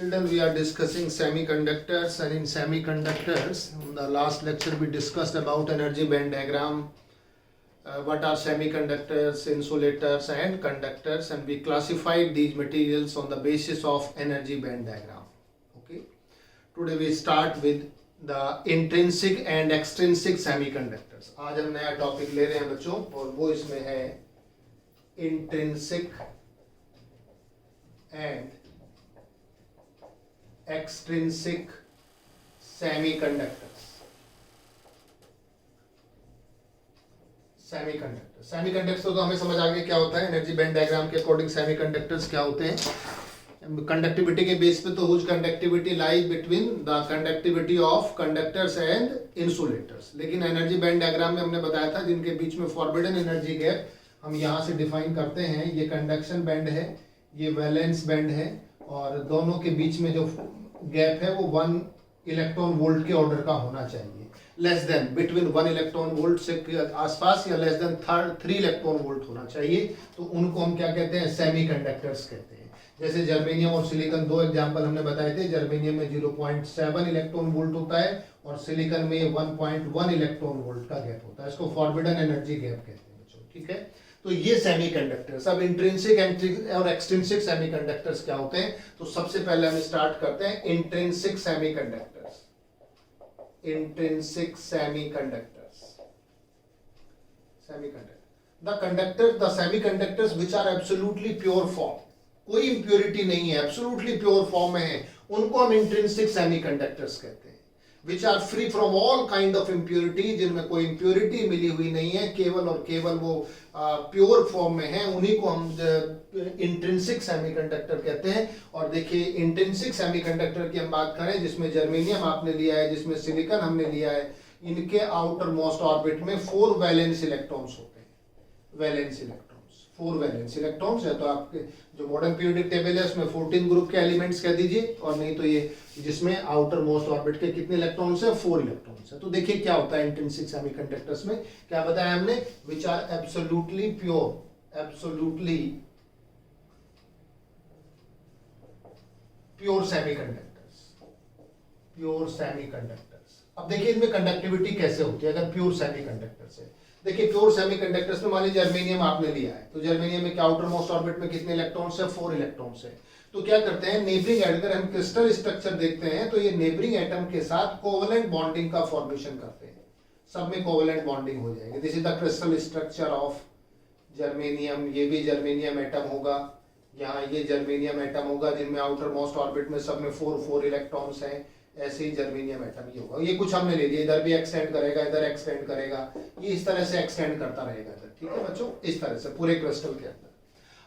Children, we are discussing semiconductors, and in semiconductors, in the last lecture we discussed about energy band diagram, what are semiconductors, insulators and conductors, and we classified these materials on the basis of energy band diagram. Okay. Today we start with the intrinsic and extrinsic semiconductors. आज हम नया topic ले रहे हैं बच्चों, और वो इसमें है intrinsic and extrinsic semiconductors. Semiconductors तो हमें समझ आ गया क्या होता है. एनर्जी बैंड डायग्राम के अकॉर्डिंग सेमीकंडक्टर्स क्या होते हैं. कंडक्टिविटी के बेस पे तो whose conductivity lies between the conductivity of conductors and insulators. लेकिन एनर्जी बैंड डायग्राम में हमने बताया था जिनके बीच में फॉरबिडन एनर्जी गैप हम यहाँ से डिफाइन करते हैं. ये कंडक्शन बैंड है, ये वैलेंस बैंड है, और दोनों के बीच में जो गैप है वो 1 इलेक्ट्रॉन वोल्ट के ऑर्डर का होना चाहिए. Less than between 1 electron volt से आसपास, या लेस देन 3 इलेक्ट्रॉन वोल्ट होना चाहिए. तो उनको हम क्या कहते हैं, सेमीकंडक्टर्स कहते हैं. जैसे जर्मेनियम और सिलिकॉन, दो एग्जांपल हमने बताए थे. जर्मेनियम में 0.7 इलेक्ट्रॉन वोल्ट होता है और सिलिकॉन में 1.1 इलेक्ट्रॉन वोल्ट का गैप होता है. इसको फॉरबिडन एनर्जी गैप कहते हैं बच्चों. ठीक है, तो ये सेमीकंडक्टर्स. अब इंट्रिंसिक और एक्सट्रिंसिक सेमीकंडक्टर्स क्या होते हैं, तो सबसे पहले हम स्टार्ट करते हैं intrinsic semiconductors. Intrinsic semiconductors. The semiconductors which are absolutely pure form, कोई इंप्योरिटी नहीं है, एब्सोल्युटली प्योर फॉर्म में है, उनको हम इंट्रिंसिक सेमीकंडक्टर्स कहते हैं. Which are free from all kind of impurity, जिनमें कोई impurity मिली हुई नहीं है, केवल और केवल वो प्योर फॉर्म में है, उन्हीं को हम इंट्रिंसिक सेमीकंडक्टर कहते हैं. और देखिए इंट्रिंसिक सेमीकंडक्टर की हम बात करें, जिसमें जर्मेनियम आपने लिया है, जिसमें सिलिकॉन हमने लिया है, इनके आउटर मोस्ट ऑर्बिट में 4 वैलेंस इलेक्ट्रॉन्स होते हैं. वैलेंस इलेक्ट्रॉन्स, 4 वैलेंस इलेक्ट्रॉन्स है. तो आपके जो मॉडर्न पीरियोडिक टेबल है उसमें 14 ग्रुप के एलिमेंट्स कह दीजिए, और नहीं तो ये जिसमें आउटर मोस्ट ऑर्बिट के कितने इलेक्ट्रॉन्स है, 4 इलेक्ट्रॉन्स है. तो देखिए क्या होता है इंट्रिंसिक सेमीकंडक्टर्स में, क्या बताया हमने, which are absolutely pure, absolutely pure semiconductors, pure semiconductors. अब देखिए इनमें कंडक्टिविटी कैसे होती है अगर प्योर सेमीकंडक्टर्स है. देखिए प्योर सेमीकंडक्टर्स में मान लीजिए जर्मेनियम आपने लिया है, तो जर्मेनियम में क्या आउटर मोस्ट ऑर्बिट में कितने इलेक्ट्रॉन्स है, 4 इलेक्ट्रॉन्स है. तो क्या करते हैं, नेबरिंग, अगर हम क्रिस्टल स्ट्रक्चर देखते हैं तो ये नेबरिंग एटम के साथ कोवेलेंट बॉन्डिंग का फॉर्मेशन करते हैं. सब में कोवेलेंट बॉन्डिंग हो जाएगी. This is the crystal structure of germanium. ये भी जर्मेनियम एटम होगा, यहाँ ये जर्मेनियम एटम होगा, जिनमें आउटर मोस्ट ऑर्बिट में सब में 4 इलेक्ट्रॉन्स हैं. ऐसे ही जर्मेनियम एटम ये होगा. ये कुछ हमने ले लिया, इधर भी एक्सटेंड करेगा, इधर एक्सटेंड करेगा, ये इस तरह से एक्सटेंड करता रहेगा. ठीक है बच्चों, इस तरह से पूरे क्रिस्टल के अंदर.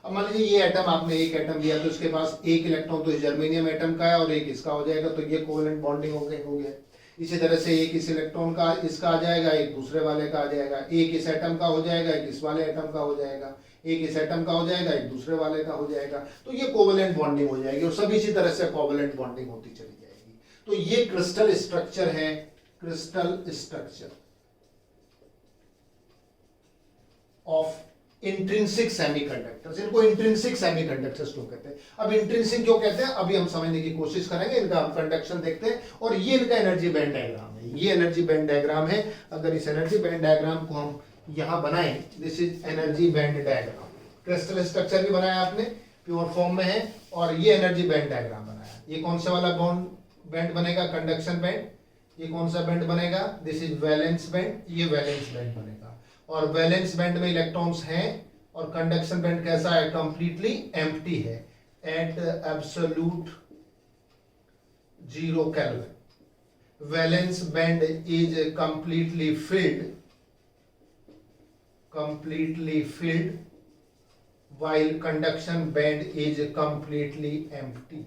अब मान लीजिए ये एटम आपने एक एटम लिया, तो इसके पास एक इलेक्ट्रॉन तो इस जर्मेनियम एटम का है और एक इसका हो जाएगा, तो ये कोवेलेंट बॉन्डिंग हो गया. इसी तरह से एक इस इलेक्ट्रॉन का इसका आ जाएगा, एक दूसरे वाले का आ जाएगा, एक इस एटम का हो जाएगा, एक इस वाले एटम का हो जाएगा, एक इस एटम का हो जाएगा, एक दूसरे वाले का हो जाएगा. तो ये कोवेलेंट बॉन्डिंग हो जाएगी, और सब इसी तरह से कोवेलेंट बॉन्डिंग होती चली जाएगी. तो ये क्रिस्टल स्ट्रक्चर है, crystal structure of intrinsic semiconductors. इनको इंट्रिंसिक सेमीकंडक्टर्स क्यों कहते हैं. अब इंट्रिंसिक क्यों कहते हैं अभी हम समझने की कोशिश करेंगे. इनका हम कंडक्शन देखते हैं, और ये इनका एनर्जी बैंड डायग्राम है. ये एनर्जी बैंड डायग्राम है. अगर इस एनर्जी बैंड डायग्राम को हम यहां बनाएं, this is energy band diagram. Crystal structure भी बनाया आपने, प्योर फॉर्म में है, और ये एनर्जी बैंड डायग्राम बनाया. ये कौन सा वाला बैंड बनेगा, कंडक्शन बैंड. ये कौन सा बैंड बनेगा, दिस इज वैलेंस बैंड. ये वैलेंस बैंड बनेगा, और वैलेंस बैंड में इलेक्ट्रॉन्स हैं, और कंडक्शन बैंड कैसा है, कंप्लीटली एम्प्टी है, at absolute 0 kelvin. Valence band is completely filled while conduction band is completely empty.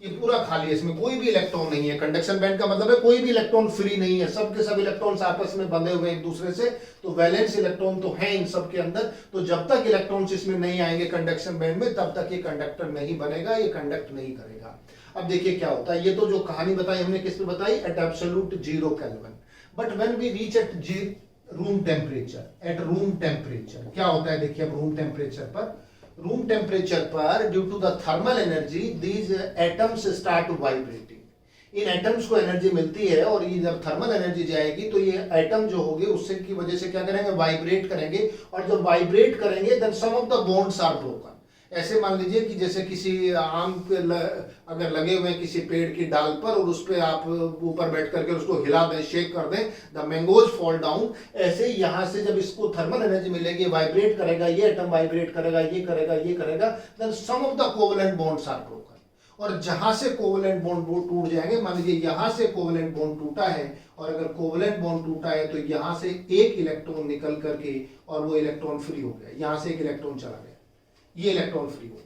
ये पूरा खाली है, इसमें कोई भी इलेक्ट्रॉन नहीं है. कंडक्शन बैंड का मतलब है कोई भी इलेक्ट्रॉन फ्री नहीं है, सब के सब इलेक्ट्रॉन्स आपस में बंधे हुए एक दूसरे से. तो वैलेंस इलेक्ट्रॉन तो है इन सब के अंदर. तो जब तक इलेक्ट्रॉन्स इसमें नहीं आएंगे कंडक्शन बैंड में, तब तक ये कंडक्टर नहीं बनेगा, ये कंडक्ट नहीं करेगा. अब देखिए क्या होता है. ये तो जो कहानी बताई हमने किस पे बताई, at absolute 0 kelvin. But when we reach at room temperature, क्या होता है देखिए. अब रूम टेम्परेचर पर रूम टेम्परेचर पर due to the thermal energy these atoms start vibrating, इन एटम्स को एनर्जी मिलती है और ये जब थर्मल एनर्जी जाएगी तो ये एटम जो होंगे उससे की वजह से क्या करेंगे, वाइब्रेट करेंगे, और जब वाइब्रेट करेंगे then some of the bonds are broken. ऐसे मान लीजिए कि जैसे किसी आम पे अगर लगे हुए हैं किसी पेड़ की डाल पर और उस पर आप ऊपर बैठ करके उसको हिला दें, शेक कर दें, द मैंगोज फॉल डाउन। ऐसे यहाँ से जब इसको थर्मल एनर्जी मिलेगी, वाइब्रेट करेगा, ये एटम वाइब्रेट करेगा, ये करेगा, ये करेगा, then some of the covalent bonds are broken. और जहां से कोवेलेंट बॉन्ड टूट जाएंगे, मान लीजिए यहां से कोवेलेंट बॉन्ड टूटा है, और अगर कोवेलेंट बॉन्ड टूटा है तो यहां से एक इलेक्ट्रॉन निकल करके और वो इलेक्ट्रॉन फ्री हो गया, यहां से एक इलेक्ट्रॉन चला गया, ये इलेक्ट्रॉन फ्री हो गया।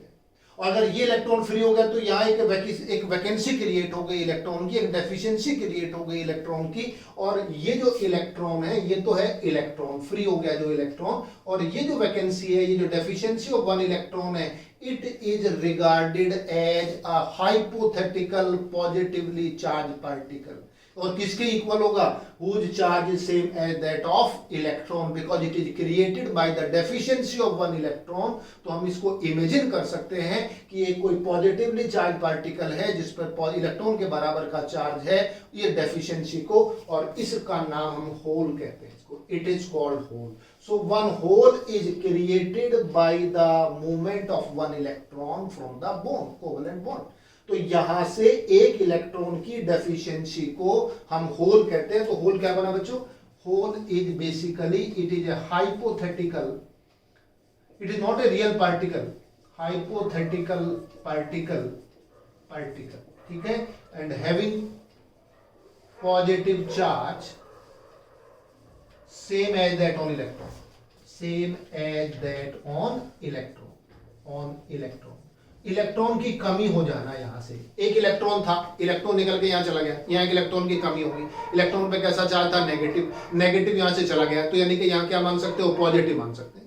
और अगर ये इलेक्ट्रॉन फ्री हो गया तो यहाँ एक वैकेंसी क्रिएट हो गई इलेक्ट्रॉन की, एक डेफिशिएंसी क्रिएट हो गई इलेक्ट्रॉन की, और ये जो इलेक्ट्रॉन है ये तो है इलेक्ट्रॉन फ्री हो गया जो इलेक्ट्रॉन, और ये जो वैकेंसी है, ये जो डेफिशिएंसी ऑफ वन इलेक्ट्रॉन है, it is regarded as a hypothetical positively charged particle. और किसके इक्वल होगा, whose charge is same as that of electron because it is created by the deficiency of one electron। तो हम इसको imagine कर सकते हैं कि ये कोई पॉजिटिवली चार्ज पार्टिकल है जिस पर इलेक्ट्रॉन के बराबर का चार्ज है, ये डेफिशिएंसी को, और इसका नाम हम होल कहते हैं इसको, it is called hole. So one hole is created by the movement of one electron from the bond, covalent bond। तो यहां से एक इलेक्ट्रॉन की डेफिशिएंसी को हम होल कहते हैं। तो होल क्या बना बच्चों, hole is basically it is a hypothetical, it is not a real particle, hypothetical particle, ठीक है, and having positive charge same as that on electron, same as that on electron। Electron की कमी हो जाना, यहां से एक इलेक्ट्रॉन था, इलेक्ट्रॉन निकल के यहां चला गया, यहां एक इलेक्ट्रॉन की कमी होगी, इलेक्ट्रॉन पे कैसा चार्ज था, नेगेटिव, नेगेटिव यहां से चला गया, तो यानी कि यहां क्या मान सकते हो, पॉजिटिव मान सकते हैं,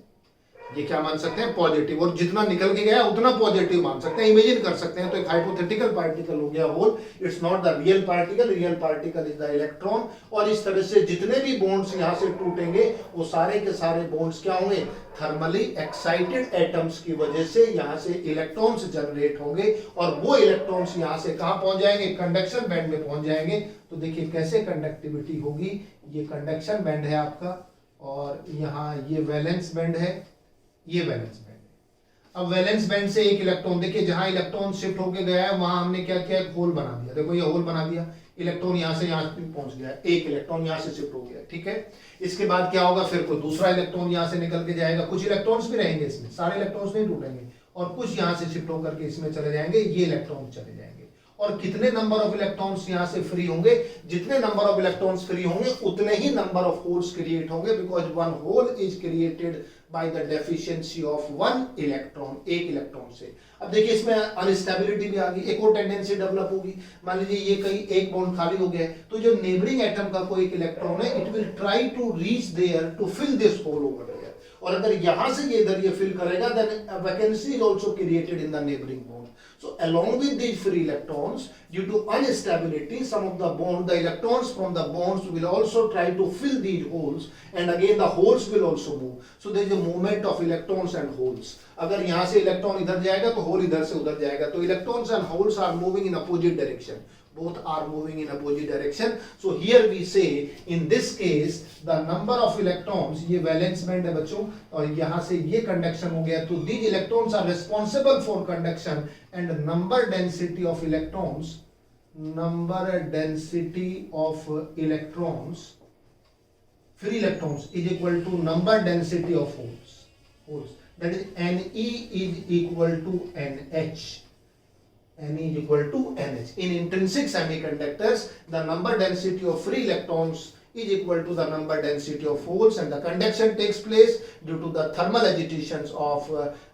ये क्या मान सकते हैं, पॉजिटिव, और जितना निकल के गया उतना पॉजिटिव मान सकते हैं, इमेजिन कर सकते हैं। तो एक हाइपोथेटिकल पार्टिकल हो गया hole, it's not the real particle, real particle is the electron. और इस तरह से जितने भी बॉन्ड्स यहां से टूटेंगे वो सारे के सारे बॉन्ड्स क्या होंगे, थर्मली एक्साइटेड एटम्स की वजह से यहां से इलेक्ट्रॉन्स जनरेट होंगे, और वो इलेक्ट्रॉन्स यहां से कहां पहुंच जाएंगे, कंडक्शन बैंड में पहुंच जाएंगे। तो देखिए कैसे कंडक्टिविटी होगी, ये कंडक्शन बैंड है आपका, और यहाँ ये वैलेंस बैंड है, ये वैलेंस बैंड है। अब वैलेंस बैंड से एक इलेक्ट्रॉन, देखिए जहां इलेक्ट्रॉन शिफ्ट होके गया है वहां हमने क्या किया, एक होल बना दिया, देखो ये होल बना दिया, इलेक्ट्रॉन यहां से यहां पहुंच गया, एक इलेक्ट्रॉन यहां से शिफ्ट हो गया, ठीक है। इसके बाद क्या होगा, फिर कोई दूसरा इलेक्ट्रॉन यहां से निकल के जाएगा, कुछ इलेक्ट्रॉन्स भी रहेंगे इसमें, सारे इलेक्ट्रॉन्स नहीं टूटेंगे, और कुछ यहां से शिफ्ट होकर के इसमें चले जाएंगे, ये इलेक्ट्रॉन चले जाएंगे। और कितने नंबर ऑफ इलेक्ट्रॉन्स यहां से फ्री होंगे, जितने नंबर ऑफ इलेक्ट्रॉन्स फ्री होंगे उतने ही नंबर ऑफ होल्स क्रिएट होंगे, because one hole is created by the deficiency of one electron, एक इलेक्ट्रॉन से। अब देखिए इसमें अनस्टेबिलिटी भी आ गई, एक और टेंडेंसी डेवलप होगी, मान लीजिए ये कहीं एक बॉन्ड खाली हो गया है, तो जो नेबरिंग एटम का कोई एक इलेक्ट्रॉन है, it will try to reach there to fill this hole over there, और अगर यहां से ये इधर ये फिल करेगा then a vacancy is also created in the neighboring bond। So along with these free electrons, due to instability, some of the bond, the electrons from the bonds will also try to fill these holes, and again the holes will also move। So there is a movement of electrons and holes। अगर यहाँ से electron इधर जाएगा तो whole इधर से उधर जाएगा, तो electrons and holes are moving in opposite direction, both are moving in opposite direction। So here we say in this case the number of electrons, ये वैलेंस बैंड है बच्चों, और यहाँ से ये कंडक्शन हो गया, तो these electrons are responsible for conduction, and number density of electrons, number density of electrons, free electrons is equal to number density of holes, that is Ne is equal to NH, Ne is equal to NH। In intrinsic semiconductors, the number density of free electrons is equal to the number density of holes, and the conduction takes place due to the thermal agitations of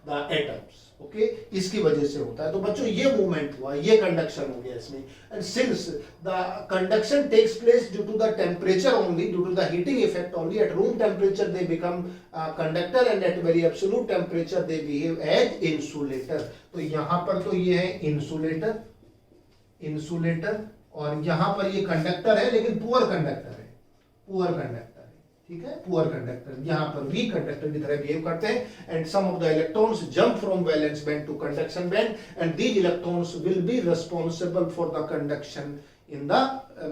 the atoms। Okay, इसकी वजह से होता है। तो बच्चों ये movement हुआ, ये कंडक्शन हो गया इसमें, and since the conduction takes place due to the temperature only, due to the heating effect only, at room temperature they become conductor, and at very absolute temperature they behave as insulator. तो यहाँ पर तो ये है insulator, insulator, और यहाँ पर ये कंडक्टर है, लेकिन पुअर कंडक्टर है, पुअर कंडक्टर है, ठीक है, पुअर कंडक्टर यहाँ पर वीक कंडक्टर की तरह बिहेव करते हैं and some of the electrons jump from valence band to conduction band and these electrons will be responsible for the conduction in the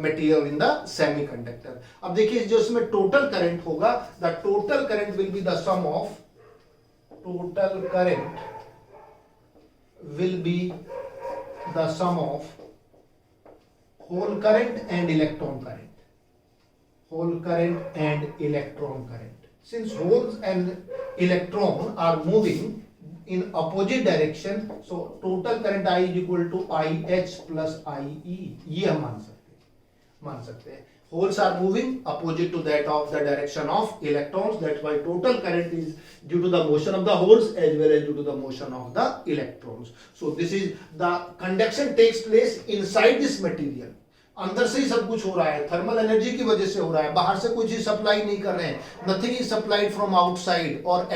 material in the semiconductor. अब देखिए जो इसमें टोटल करंट होगा, the total current will be the sum of, total current will be the sum of hole current and electron current, whole current and electron current. Since holes and electron are moving in opposite direction, so total current I is equal to IH plus IE. ये हम मान सकते हैं। Holes are moving opposite to that of the direction of electrons. That's why total current is due to the motion of the holes as well as due to the motion of the electrons. So this is the conduction takes place inside this material. अंदर से ही सब कुछ हो रहा है, thermal energy की वजह से हो रहा है, बाहर से कोई चीज सप्लाई नहीं कर रहे हैं, nothing is supplied from outside और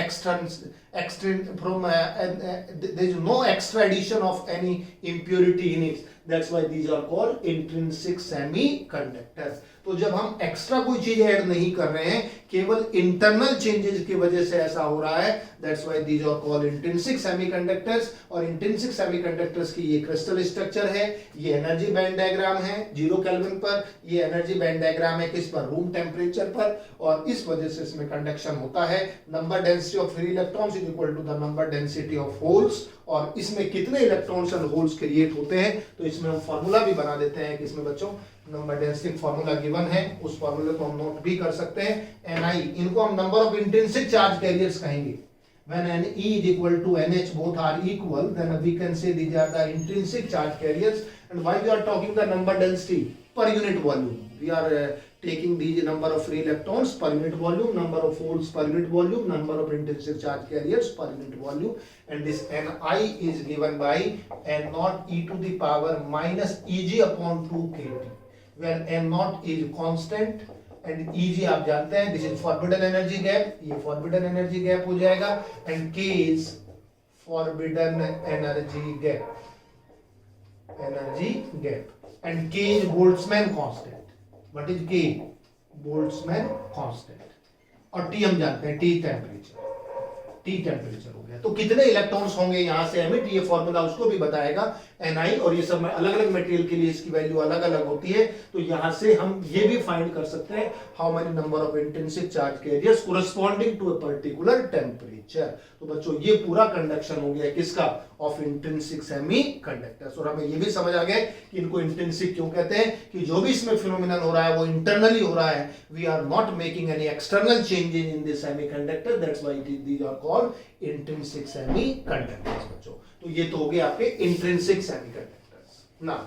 extern from there is no extra addition of any impurity in it. That's why these are called intrinsic semiconductors. तो जब हम एक्स्ट्रा कोई चीज ऐड नहीं कर रहे हैं, केवल इंटरनल चेंजेस की वजह से ऐसा हो रहा है, that's why these are called intrinsic semiconductors. और इंट्रिंसिक सेमीकंडक्टर्स की ये क्रिस्टल स्ट्रक्चर है, ये एनर्जी बैंड डायग्राम है 0 केल्विन पर, ये एनर्जी बैंड डायग्राम है किस पर, रूम टेम्परेचर पर, और इस वजह से इसमें कंडक्शन होता है। Number density of free electrons is equal to the number density of holes, और इसमें कितने इलेक्ट्रॉन्स एंड होल्स क्रिएट होते हैं, तो इसमें हम फॉर्मूला भी बना देते हैं कि इसमें बच्चों नंबर डेंसिटी फॉर्मूला गिवन है, उस फॉर्मूले को हम नोट भी कर सकते हैं। Ni इनको हम number of intrinsic charge carriers कहेंगे। When Ne is equal to Nh both are equal, then we can say these are the intrinsic charge carriers. And why we are talking the number density per unit volume? We are taking these number of free electrons per unit volume, number of holes per unit volume, number of intrinsic charge carriers per unit volume, and this Ni is given by N naught e to the power minus Eg upon 2 kT. Where N naught is constant and Eg आप जानते हैं, this is forbidden energy gap, ये forbidden energy gap हो जाएगा, and K is forbidden energy gap, and K is Boltzmann constant. What is K? Boltzmann constant. और T हम जानते हैं, T टेम्परेचर हो गया। तो कितने इलेक्ट्रॉन्स होंगे यहाँ से एमिट, ये फॉर्मूला उसको भी बताएगा Ni, और ये सब अलग अलग मटेरियल के लिए इसकी वैल्यू अलग अलग होती है। तो यहाँ से हम ये भी फाइंड कर सकते हैं how many number of intrinsic charge carriers corresponding to a particular temperature. तो बच्चों ये पूरा कंडक्शन हो गया किसका, ऑफ इंट्रिंसिक सेमीकंडक्टर्स। और हमें ये भी समझ आ गया कि इनको इंट्रिंसिक क्यों कहते हैं, कि जो भी इसमें फिनोमिनन हो रहा है वो इंटरनली हो रहा है, we are not making any external changes in this semiconductor, that's why these are called intrinsic semiconductors. बच्चों तो ये तो हो गए आपके intrinsic semiconductors. Now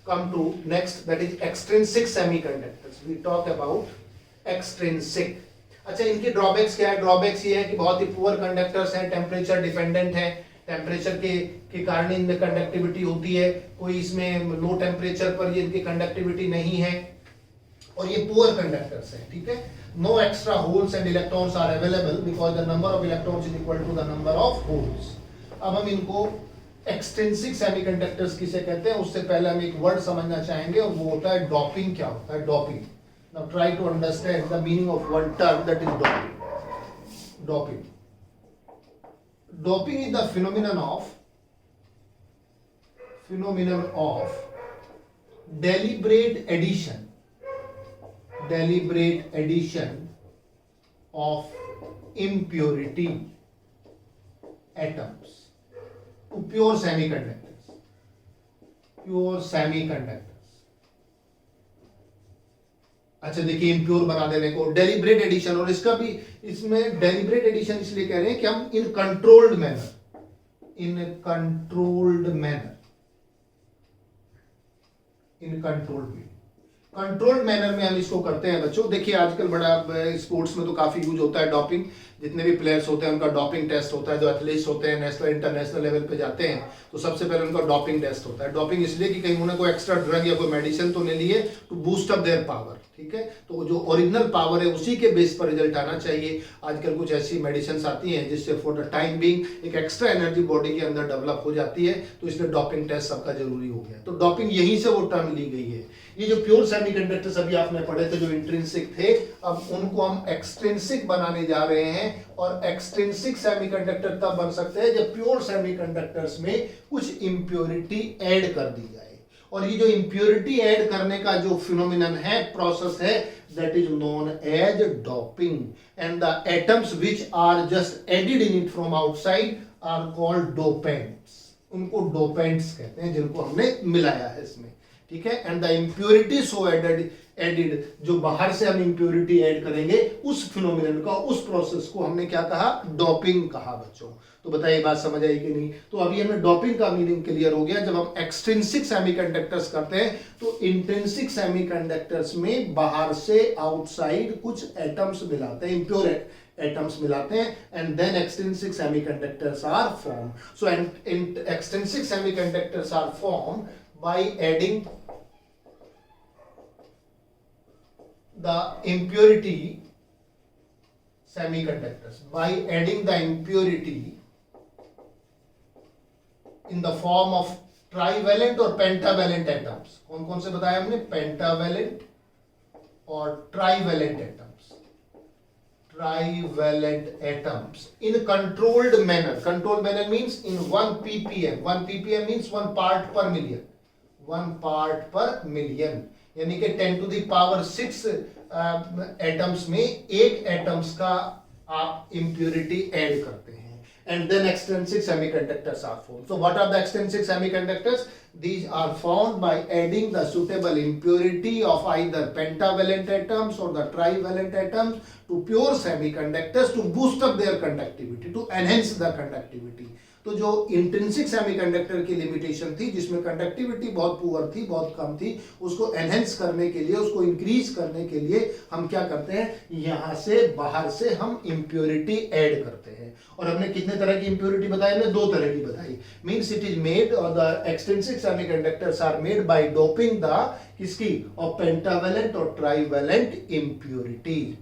come to next, that is extrinsic semiconductors. We talk about extrinsic. अच्छा, इनकी drawbacks क्या है? ड्रॉबैक्स ये है कि बहुत ही पुअर कंडक्टर्स हैं, टेम्परेचर डिपेंडेंट है, टेम्परेचर के कारण इनमें कंडक्टिविटी होती है, कोई इसमें लो टेम्परेचर पर ये इनकी कंडक्टिविटी नहीं है, और ये पुअर कंडक्टर्स हैं, ठीक है। No extra holes and electrons are available because the number of electrons is equal to the number of holes. अब हम इनको एक्सट्रिंसिक सेमीकंडक्टर्स किसे कहते हैं, उससे पहले हम एक वर्ड समझना चाहेंगे, और वो होता है डोपिंग। क्या होता है doping? Now try to understand the meaning of one term, that is doping. Doping is the phenomenon of deliberate addition of impurity atoms to pure semiconductors. अच्छा देखिए, इम्प्योर बना देने को डेलिब्रेट एडिशन, और इसका भी इसमें डेलिब्रेट एडिशन इसलिए कह रहे हैं कि हम इन कंट्रोल्ड मैनर में हम इसको करते हैं बच्चों। देखिए आजकल बड़ा स्पोर्ट्स में तो काफी यूज होता है डोपिंग, जितने भी प्लेयर्स होते हैं उनका डोपिंग टेस्ट होता है, जो एथलीट्स होते हैं नेशनल इंटरनेशनल लेवल पे जाते हैं तो सबसे पहले उनका डोपिंग टेस्ट होता है। डोपिंग इसलिए कि कहीं उन्होंने कोई एक्स्ट्रा ड्रग या कोई मेडिसिन तो नहीं लिए to boost up their power, ठीक है, तो जो ओरिजिनल पावर है उसी के बेस पर रिजल्ट आना चाहिए। आजकल कुछ ऐसी मेडिसिन आती हैं जिससे फॉर द टाइम बीइंग एक एक्स्ट्रा एनर्जी बॉडी के अंदर डेवलप हो जाती है, तो इसलिए डोपिंग टेस्ट सबका जरूरी हो गया। तो डोपिंग यहीं से वो टर्म ली गई है। ये जो प्योर सेमीकंडक्टर्स अभी आपने पढ़े थे जो इंट्रिंसिक थे, अब उनको हम एक्सट्रिंसिक बनाने जा रहे हैं। और एक्सट्रिंसिक सेमीकंडक्टर तब बन सकते हैं जब प्योर सेमीकंडक्टर्स में कुछ इंप्योरिटी ऐड कर दी जाए। और ये जो इंप्योरिटी ऐड करने का जो फिनोमिनन है, प्रोसेस है, that is known as doping. And the atoms which are just added in it from outside are called dopants. उनको डोपेंट्स कहते हैं जिनको हमने मिलाया है इसमें, ठीक है। And the impurity so added जो बाहर से हम इंप्योरिटी ऐड करेंगे, उस फिनोमिनन का, उस प्रोसेस को हमने क्या कहा, डोपिंग कहा बच्चों। तो बताइए बात समझ आई कि नहीं। तो अभी हमें डोपिंग का मीनिंग क्लियर हो गया। जब हम एक्सट्रिंसिक सेमीकंडक्टर्स करते हैं तो इंट्रिंसिक सेमीकंडक्टर्स में बाहर से आउटसाइड कुछ एटम्स मिलाते हैं, इंप्योर एटम्स मिलाते हैं, and then extrinsic semiconductors are form. So extrinsic semiconductors are form by adding the impurity semiconductors, by adding the impurity in the form of trivalent और pentavalent atoms। कौन कौन से बताया हमने, pentavalent और trivalent atoms, trivalent atoms in controlled manner। controlled manner means in 1 ppm, 1 ppm means 1 part per million, 1 part per million, यानी कि 10 to the power 6 atoms में एक एटम्स का आप इंप्योरिटी ऐड करते हैं। And then extrinsic semiconductors are form. So what are the extrinsic semiconductors? These are formed by adding the suitable impurity of either pentavalent atoms or the trivalent atoms to pure semiconductors to boost up their conductivity, to enhance the conductivity। तो जो intrinsic semiconductor की limitation थी, जिसमें conductivity बहुत poor थी, बहुत कम थी, उसको एनहेंस करने के लिए, उसको इंक्रीज करने के लिए हम क्या करते हैं, यहां से बाहर से हम इंप्योरिटी ऐड करते हैं। और हमने कितने तरह की इंप्योरिटी बताई? हमने 2 तरह की बताई। मींस इट इज मेड, और the extrinsic semiconductors are made by doping the किसकी, और पेंटावेलेंट और ट्राइवेलेंट इंप्योरिटीज।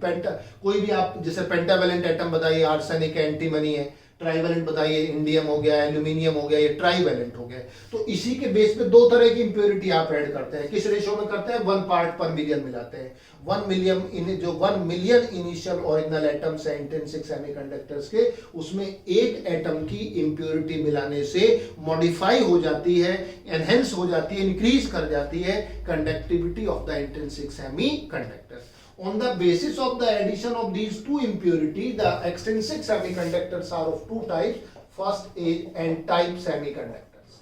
कोई भी आप जैसे पेंटावेलेंट एटम बताइए, आर्सेनिक, एंटीमनी है, ट्राइवेलेंट बताइए, इंडियम हो गया, एल्यूमिनियम हो गया, ये ट्राइवेलेंट हो गया। तो इसी के बेस पे 2 तरह की इंप्योरिटी आप ऐड करते हैं। किस रेशियो में करते हैं? 1 पार्ट पर मिलियन मिलाते हैं। 1 मिलियन जो 1 मिलियन इनिशियल ओरिजिनल एटम्स है इंट्रिंसिक सेमीकंडक्टर्स के, उसमें एक एटम की इंप्योरिटी मिलाने से मॉडिफाई हो जाती है, एनहेंस हो जाती है, इंक्रीज कर जाती है conductivity of the intrinsic semiconductor. On the basis of the addition of these 2 impurities, the extrinsic semiconductors are of 2 types. First is n-type semiconductors.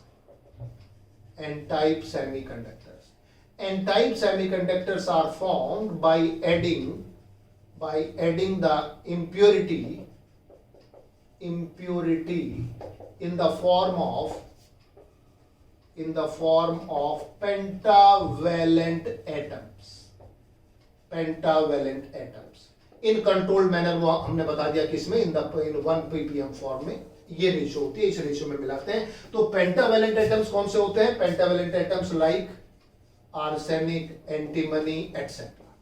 N-type semiconductors. N-type semiconductors are formed by adding the impurity in the form of pentavalent atoms. Pentavalent atoms in controlled manner, वो हमने बता दिया किसमें, इन 1 ppm form में ये ratio होती है, इस रेशियो में मिलाते हैं। तो पेंटावेलेंट एटम्स कौन से होते हैं? Pentavalent atoms like arsenic, antimony etcetera.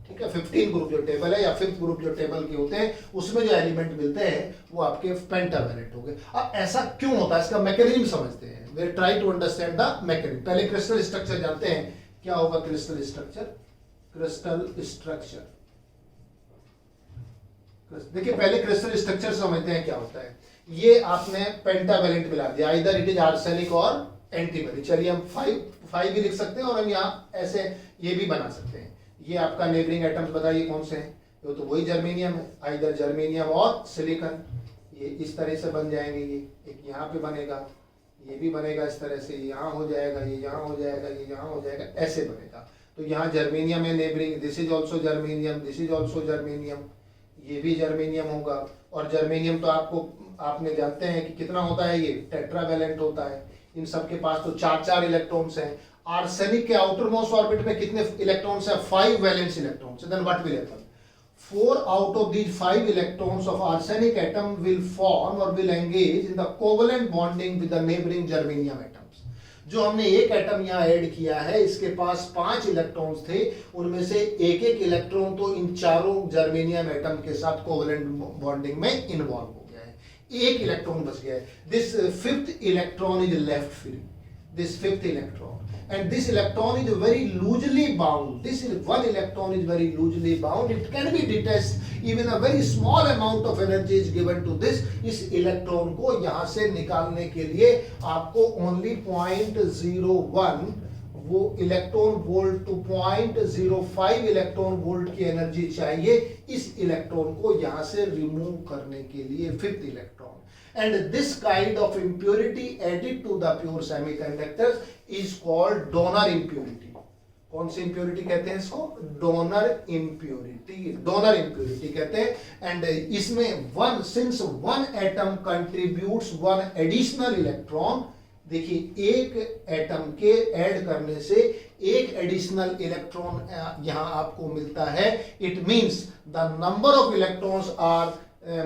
ठीक है, 15 ग्रुप जो टेबल है या 5th ग्रुप जो टेबल के होते हैं, उसमें जो एलिमेंट मिलते हैं वो आपके पेंटावेलेंट हो गए। अब ऐसा क्यों होता है, इसका मैकेनिज्म समझते हैं। We try to understand the mechanism. पहले क्रिस्टल स्ट्रक्चर जानते हैं, क्या होगा क्रिस्टल स्ट्रक्चर? क्रिस्टल स्ट्रक्चर, देखिए पहले क्रिस्टल स्ट्रक्चर समझते हैं क्या होता है। ये आपने पेंटावेलेंट मिला दिया, इधर इट इज आर्सेनिक और एंटीमनी। चलिए हम 5 भी लिख सकते हैं, और हम यहाँ ऐसे ये भी बना सकते हैं। ये आपका नेबरिंग एटम्स बताइए कौन से हैं? तो वही जर्मेनियम है, इधर जर्मेनियम और सिलिकॉन। ये इस तरह से बन जाएंगे, ये एक यहाँ पे बनेगा, ये भी बनेगा इस तरह से, यहाँ हो जाएगा, ये यहाँ हो जाएगा, ये यहाँ हो जाएगा, ऐसे बनेगा। तो यहाँ जर्मेनियम है neighbouring, this is also germanium, this is also germanium, ये भी जर्मेनियम होगा। और जर्मेनियम तो आपने जानते हैं कि कितना होता है, ये टेट्रावेलेंट होता है। इन सब के पास तो 4 इलेक्ट्रॉन्स हैं। आर्सेनिक के आउटर मोस्ट ऑर्बिट में कितने इलेक्ट्रॉन्स हैं? 5 valence electrons. Then what will happen? 4 out of these 5 electrons of arsenic atom will form or will engage in the covalent bonding with the neighboring germanium atoms. जो हमने एक atom यहाँ add किया है, इसके पास 5 इलेक्ट्रॉन्स थे, उनमें से एक एक इलेक्ट्रॉन तो इन चारों जर्मेनियम एटम के साथ कोवेलेंट बॉन्डिंग में इन्वॉल्व हो गया है, एक इलेक्ट्रॉन बच गया है। This fifth electron is left free, this fifth electron, and this electron is very loosely bound. This is one electron is very loosely bound. It can be detached. Even a very small amount of energy is given to this. इस electron को यहाँ से निकालने के लिए आपको only 0.01 वो electron volt to 0.05 electron volt की एनर्जी चाहिए इस इलेक्ट्रॉन को यहाँ से रिमूव करने के लिए, fifth electron. And this kind of impurity added to the pure semiconductors is called donor impurity. कौन सी impurity कहते हैं इसको? donor impurity कहते हैं। and इसमें since one atom contributes one additional electron, देखिए एक एटम के ऐड करने से एक एडिशनल इलेक्ट्रॉन यहाँ आपको मिलता है। It means the number of electrons are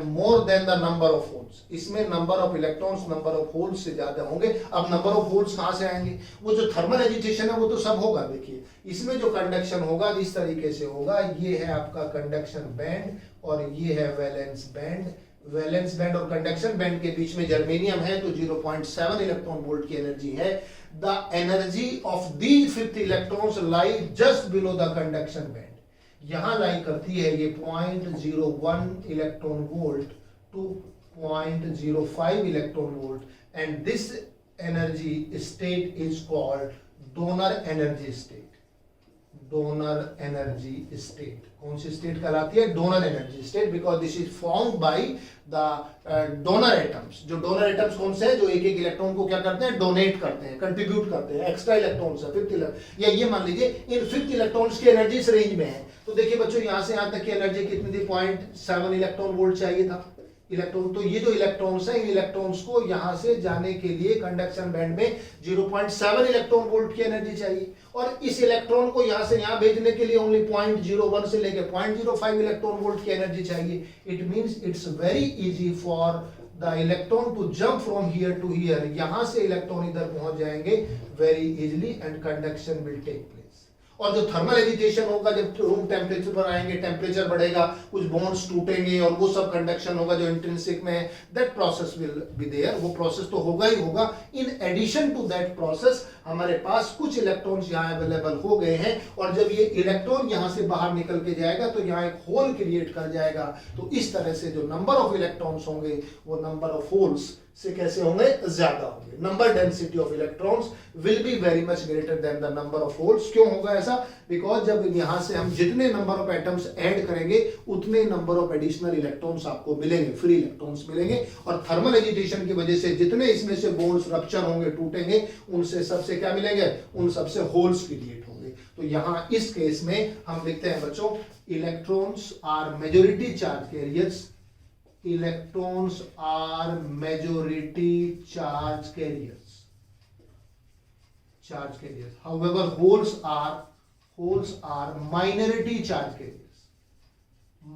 more than the number of holes. इसमें number of electrons number of holes से ज्यादा होंगे। अब नंबर ऑफ होल्स कहां से आएंगे? वो जो थर्मल एजिटेशन है वो तो सब होगा। देखिए इसमें जो कंडक्शन होगा इस तरीके से होगा, ये है आपका कंडक्शन बैंड और ये है वैलेंस बैंड। वैलेंस बैंड और कंडक्शन बैंड के बीच में जर्मेनियम है तो 0.7 इलेक्ट्रॉन वोल्ट की एनर्जी है। The energy of the fifth electrons lie just below the conduction band, यहां लाई करती है ये 0.01 electron volt to 0.05 electron volt, and this energy state is called donor energy state. Donor energy state कौन सी state कहलाती है? Donor energy state, because this is formed by the donor atoms. जो donor atoms कौन से हैं? जो एक एक इलेक्ट्रॉन को क्या करते हैं? डोनेट करते हैं, कंट्रीब्यूट करते हैं, एक्स्ट्रा इलेक्ट्रॉन्स है फिफ्थ इलेक्ट्रॉन, या ये मान लीजिए इन फिफ्थ इलेक्ट्रॉन्स की एनर्जी इस रेंज में है। तो देखिए बच्चों यहां से यहां तक की एनर्जी कितनी थी? 0.7 इलेक्ट्रॉन वोल्ट चाहिए था इलेक्ट्रॉन। तो ये जो इलेक्ट्रॉन्स हैं इन इलेक्ट्रॉन्स को यहां से जाने के लिए कंडक्शन बैंड में 0.7 इलेक्ट्रॉन वोल्ट की एनर्जी चाहिए, और इस इलेक्ट्रॉन को यहां से यहां भेजने के लिए ओनली 0.01 से लेकर 0.05 इलेक्ट्रॉन वोल्ट की एनर्जी चाहिए। It means it's very easy for the electron to jump from here to here. यहां से इलेक्ट्रॉन इधर पहुंच जाएंगे very easily and conduction will take place. और जो थर्मल एजिटेशन होगा, जब रूम टेम्परेचर पर आएंगे, टेम्परेचर बढ़ेगा, कुछ बॉन्ड्स टूटेंगे और वो सब कंडक्शन होगा जो इंट्रिंसिक में है, that process will be there. वो प्रोसेस तो होगा ही होगा। In addition to that process हमारे पास कुछ इलेक्ट्रॉन्स यहाँ अवेलेबल हो गए हैं, और जब ये इलेक्ट्रॉन यहाँ से बाहर निकल के जाएगा तो यहाँ एक होल क्रिएट कर जाएगा। तो इस तरह से जो नंबर ऑफ इलेक्ट्रॉन्स होंगे वो नंबर ऑफ होल्स से कैसे होंगे? ज्यादा होंगे। Number density of electrons will be very much greater than the number of holes. क्यों होगा ऐसा? बिकॉज जब यहां से हम जितने नंबर ऑफ एटम्स ऐड करेंगे उतने नंबर ऑफ एडिशनल इलेक्ट्रॉन्स आपको मिलेंगे, फ्री इलेक्ट्रॉन्स मिलेंगे, और थर्मल एजिटेशन की वजह से जितने इसमें से बॉन्ड्स रप्चर होंगे, टूटेंगे, उनसे सबसे क्या मिलेंगे? उन सबसे होल्स क्रिएट होंगे। तो यहां इस केस में हम लिखते हैं बच्चों, electrons are majority charge carriers. Electrons are majority charge carriers. Charge carriers. However, holes are minority charge carriers.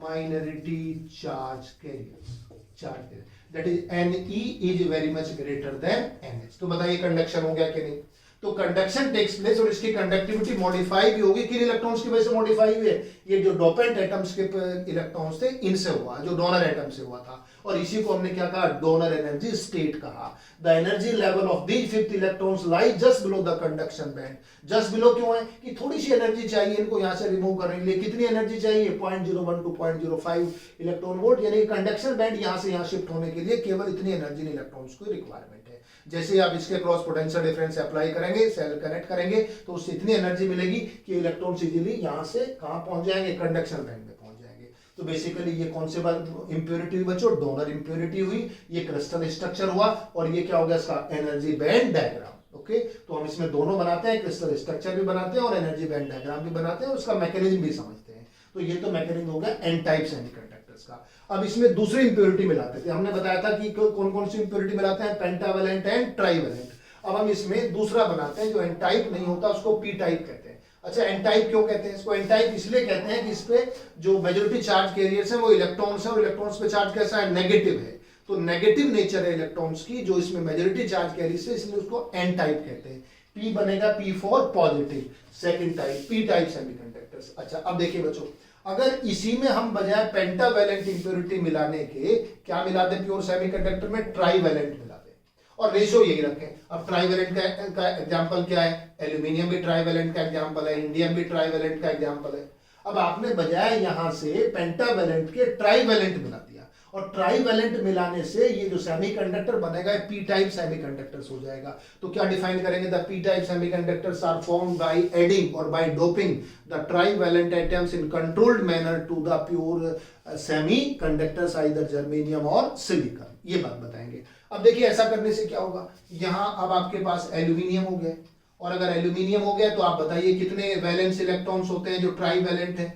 Minority charge carriers. Charge carriers. That is Ne is very much greater than NH. तो बताइए conduction हो गया कि नहीं? तो conduction takes place और इसकी conductivity modify भी होगी। किन इलेक्ट्रॉन्स की वजह से मॉडिफाई हुई है? ये जो डोपेंट एटम्स के इलेक्ट्रॉन्स थे इनसे हुआ, जो डोनर एटम से हुआ था, और इसी को हमने क्या कहा? डोनर एनर्जी स्टेट कहा। The energy level of these fifth electrons lie just below the conduction band. Just below क्यों है? कि थोड़ी सी एनर्जी चाहिए इनको यहाँ से रिमूव करने के लिए। कितनी एनर्जी चाहिए? 0.01 टू 0.05 इलेक्ट्रॉन वोल्ट, यानी कंडक्शन बैंड यहाँ से यहाँ शिफ्ट होने के लिए केवल इतनी एनर्जी इन इलेक्ट्रॉन्स को रिक्वायरमेंट है। जैसे आप इसके क्रॉस पोटेंशियल डिफरेंस अप्लाई करेंगे, सेल कनेक्ट करेंगे, तो उससे इतनी एनर्जी मिलेगी कि इलेक्ट्रॉन इजीली यहां से कहां पहुंच जाएंगे? कंडक्शन बैंड में पहुंच जाएंगे। तो बेसिकली ये कौन से इंप्योरिटी हुई बच्चों? डोनर इंप्योरिटी हुई। ये क्रिस्टल स्ट्रक्चर हुआ, और ये क्या हो गया? इसका एनर्जी बैंड डायग्राम। ओके, तो हम इसमें दोनों बनाते हैं, क्रिस्टल स्ट्रक्चर भी बनाते हैं और एनर्जी बैंड डायग्राम भी बनाते हैं, और उसका मैकेनिज्म भी समझते हैं। तो ये तो मैकेनिज्म हो गया एन टाइप सेमीकंडक्टर्स का। अब इसमें दूसरी इंप्योरिटी मिलाते थे। हमने बताया था कि कौन कौन सी इंप्योरिटी मिलाते हैं? Pentavalent and trivalent. अब हम इसमें दूसरा बनाते हैं जो एन टाइप नहीं होता, उसको पी टाइप कहते हैं। अच्छा, एन टाइप क्यों कहते हैं इसको? एन टाइप इसलिए कहते हैं कि इस पे जो मेजॉरिटी चार्ज कैरियर्स हैं वो इलेक्ट्रॉन्स हैं, और इलेक्ट्रॉन्स पे चार्ज कैसा है? नेगेटिव है। तो नेगेटिव नेचर है इलेक्ट्रॉन्स की जो इसमें मेजॉरिटी चार्ज कैरियर्स है, इसलिए उसको एन टाइप कहते हैं। P बनेगा P for positive, second type P type semiconductors. अच्छा अब देखिए बच्चों, अगर इसी में हम बजाय पेंटावैलेंट इंप्योरिटी मिलाने के क्या मिला दे प्योर सेमीकंडक्टर में, ट्राईवैलेंट मिला दे और रेशो यही रखें। अब ट्राईवैलेंट का एग्जांपल क्या है, एल्यूमिनियम भी ट्राईवैलेंट का एग्जांपल है, इंडियम भी ट्राईवैलेंट का एग्जांपल है। अब आपने बजाय यहां से पेंटावैलेंट के ट्राईवैलेंट मिला दिया और ट्राईवैलेंट मिलाने से ये जो सेमीकंडक्टर बनेगा पी टाइप सेमीकंडक्टर्स हो जाएगा। तो क्या डिफाइन करेंगे, the P type semiconductors are formed by adding or by doping the trivalent atoms in controlled manner to the pure semiconductors either germanium or silicon. ये बात बताएंगे। अब देखिए ऐसा करने से क्या होगा, यहां अब आपके पास एल्यूमिनियम हो गया और अगर एल्यूमिनियम हो गया तो आप बताइए कितने वैलेंस इलेक्ट्रॉन्स होते हैं जो ट्राईवैलेंट है,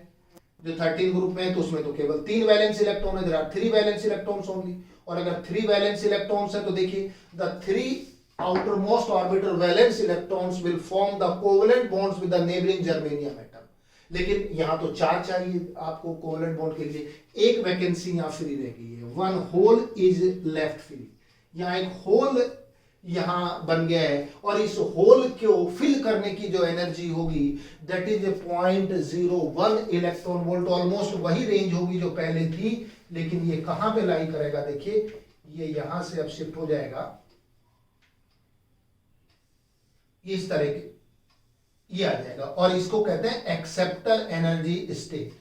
जो 13 ग्रुप में है तो उसमें तो केवल 3 वैलेंस इलेक्ट्रॉन है, there are 3 valence electrons only. और अगर 3 वैलेंस इलेक्ट्रॉन्स है तो देखिए the 3 outermost orbital valence electrons will form the covalent bonds with the neighboring germanium atom। लेकिन यहां तो 4 चाहिए आपको कोवेलेंट बॉन्ड के लिए, एक वैकेंसी यहां फ्री रह गई है, 1 होल इज लेफ्ट फ्री। यहां एक होल यहां बन गया है और इस होल को फिल करने की जो एनर्जी होगी that is 0.01 electron volt, almost वही रेंज होगी जो पहले थी। लेकिन ये कहां पे लाई करेगा, देखिए ये यहां से अब शिफ्ट हो जाएगा इस तरह के, ये आ जाएगा और इसको कहते हैं acceptor energy state,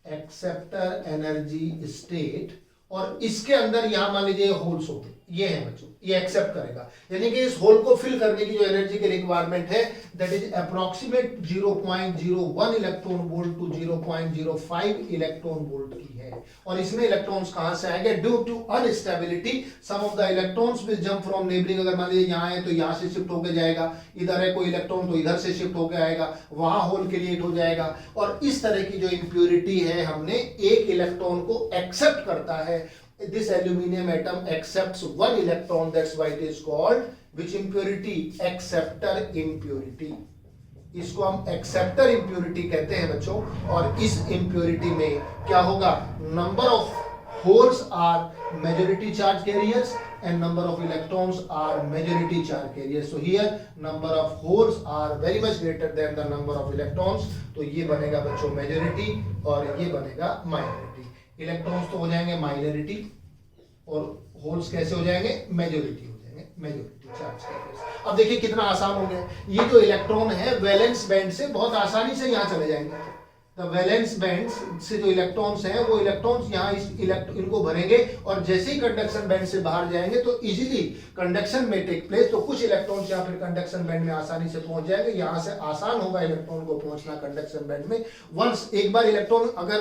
acceptor energy state. और इसके अंदर यहां मान लीजिए होल्स हो गए, ये है बच्चों, ये एक्सेप्ट करेगा, यानी कि इस होल को फिल करने की जो एनर्जी की रिक्वायरमेंट है that is approximate 0.01 electron volt to 0.05 electron volt की है। और इसमें इलेक्ट्रॉन्स कहां से आएंगे, due to unstability some of the electrons will jump from neighbouring. अगर मान लीजिए यहां है तो यहां से शिफ्ट होकर जाएगा, इधर है कोई इलेक्ट्रॉन तो इधर से शिफ्ट होकर आएगा, वहां होल क्रिएट हो जाएगा। और इस तरह की जो इंप्योरिटी है, हमने एक इलेक्ट्रॉन को एक्सेप्ट करता है, this aluminum atom accepts 1 electron, that's why it is called which impurity, acceptor impurity। इसको हम एक्सेप्टर इंप्योरिटी कहते हैं बच्चों। और इस इंप्योरिटी में क्या होगा, number of holes are majority charge carriers and number of electrons are majority charge carriers, so here number of holes are very much greater than the number of electrons। तो ये बनेगा बच्चों मेजॉरिटी और ये बनेगा माइनॉरिटी। इलेक्ट्रॉन्स तो हो जाएंगे माइनॉरिटी और होल्स कैसे हो जाएंगे, मेजॉरिटी हो जाएंगे, मेजॉरिटी चार्ज कैरियर्स। अब देखिए कितना आसान हो गया, ये जो इलेक्ट्रॉन है वैलेंस बैंड से बहुत आसानी से यहाँ चले जाएंगे। द वैलेंस बैंड से जो इलेक्ट्रॉन्स हैं वो इलेक्ट्रॉन्स यहाँ इनको भरेंगे और जैसे ही कंडक्शन बैंड से बाहर जाएंगे तो इजीली कंडक्शन में टेक प्लेस, तो कुछ इलेक्ट्रॉन्स यहाँ पर कंडक्शन बैंड में आसानी से पहुंच जाएंगे। यहाँ से आसान होगा इलेक्ट्रॉन को पहुंचना कंडक्शन बैंड में। वंस एक बार इलेक्ट्रॉन अगर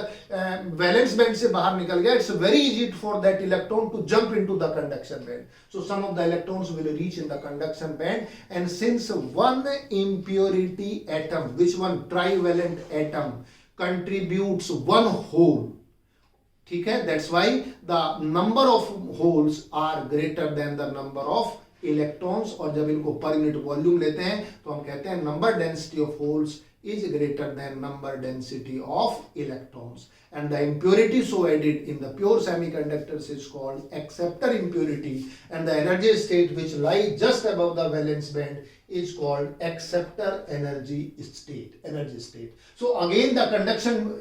वैलेंस बैंड से बाहर निकल गया, it's very easy for that electron to jump into the conduction band, so some of the electrons will reach in the conduction band. And since one impurity atom, which one, trivalent atom contributes 1 whole, ठीक है, that's why the number of holes are greater than the number of electrons। और जब इनको per unit volume लेते हैं तो हम कहते हैं number density of holes is greater than number density of electrons, and the impurity so added in the pure semiconductors is called acceptor impurity, and the energy state which lies just above the valence band is called acceptor energy state, energy state। So again the conduction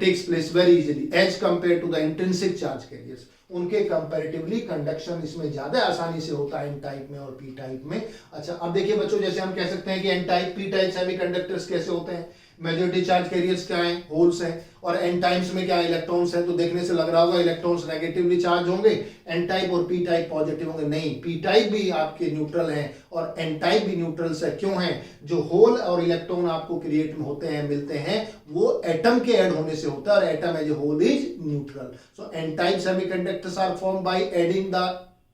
takes place very easily as compared to the intrinsic charge carriers। उनके comparatively conduction इसमें ज्यादा आसानी से होता है N type में और P type में। अच्छा अब देखिए बच्चों, जैसे हम कह सकते हैं कि N type P type semiconductors कैसे होते हैं, मेजॉरिटी चार्ज कैरियर्स क्या है, होल्स हैं, और एन टाइप्स में क्या इलेक्ट्रॉन्स हैं। तो देखने से लग रहा होगा इलेक्ट्रॉन्स नेगेटिवली चार्ज होंगे, एन टाइप और पी टाइप पॉजिटिव होंगे। नहीं, पी टाइप भी आपके न्यूट्रल हैं और एन टाइप भी न्यूट्रल्स है। क्यों है, जो होल और इलेक्ट्रॉन आपको क्रिएट होते हैं, मिलते हैं, वो एटम के ऐड होने से होता है और atom as a hole is neutral. So N type semiconductors are formed by adding the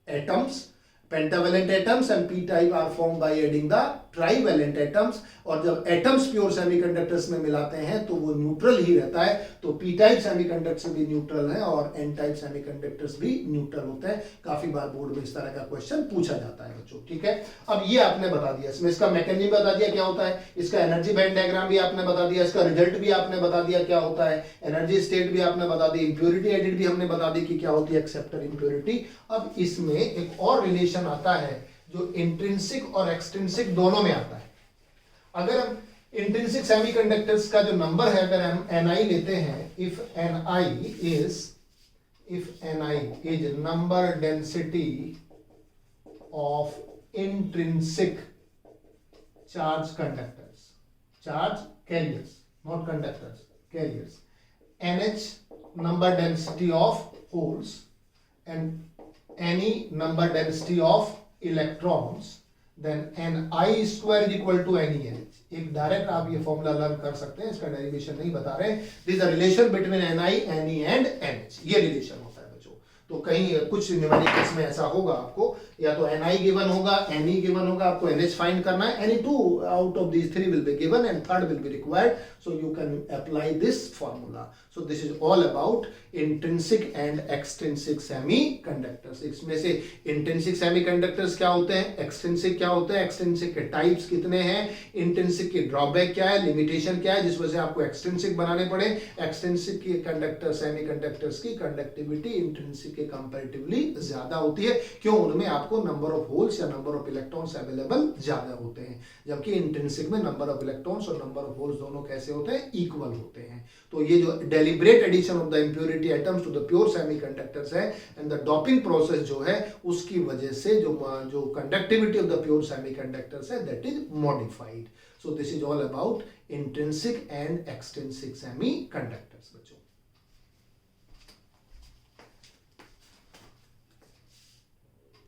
atoms, pentavalent atoms, and p type are formed by adding the trivalent atoms। और जब एटम्स प्योर सेमीकंडक्टर्स में मिलाते हैं तो वो neutral ही रहता है। तो पी टाइप सेमीकंडक्टर्स भी न्यूट्रल है और एन टाइप सेमीकंडक्टर्स भी न्यूट्रल होते हैं। काफी बार बोर्ड में इस तरह का क्वेश्चन पूछा जाता है बच्चों, ठीक है। अब ये आपने बता दिया, इसमें इसका मैकेनिज्म बता दिया क्या होता है, इसका एनर्जी बैंड डायग्राम भी आपने बता दिया, इसका रिजल्ट भी आपने बता दिया क्या होता है, एनर्जी स्टेट भी आपने बता दी, इंप्योरिटी एडिड भी हमने बता दी कि क्या होती है, एक्सेप्टर इंप्योरिटी। अब इसमें एक और रिलेशन आता है जो इंट्रिंसिक और एक्सट्रिंसिक दोनों में आता है। अगर हम इंट्रिंसिक सेमीकंडक्टर्स का जो नंबर है, अगर हम ni लेते हैं, if ni is number density of intrinsic charge conductors, charge carriers, not conductors, carriers, nh number density of holes and any number density of electrons, then ni square is equal to NeNH। एक direct आप ये formula learn कर सकते हैं, इसका derivation नहीं बता रहे। This a relation between ni, Ne and NH, ये रिलेशन होता है बच्चों। तो कहीं कुछ न्यूमेरिकल्स में ऐसा होगा आपको, या तो ni गिवन होगा, Ne गिवन होगा, आपको NH फाइंड करना है, any two out of these three will be given and third will be required, so you can apply this formula। So this is all about intrinsic and extrinsic semiconductors। इसमें से intrinsic semiconductors क्या होते हैं, extrinsic क्या होते हैं, extrinsic के types कितने हैं, intrinsic के drawback क्या है, limitation क्या है जिस वजह से आपको extrinsic बनाने पड़े, extrinsic के conductor semiconductors की conductivity intrinsic के comparatively ज्यादा होती है। क्यों? उनमें आपको number of holes या number of electrons available ज्यादा होते हैं, जबकि intrinsic में number of electrons और number of holes दोनों कैसे होते हैं, equal होते हैं। तो ये जो deliberate addition of the impurity atoms to the pure semiconductors है, and the doping process जो है उसकी वजह से जो conductivity of the pure semiconductors है, that is modified। So this is all about intrinsic and extrinsic semiconductors बच्चों।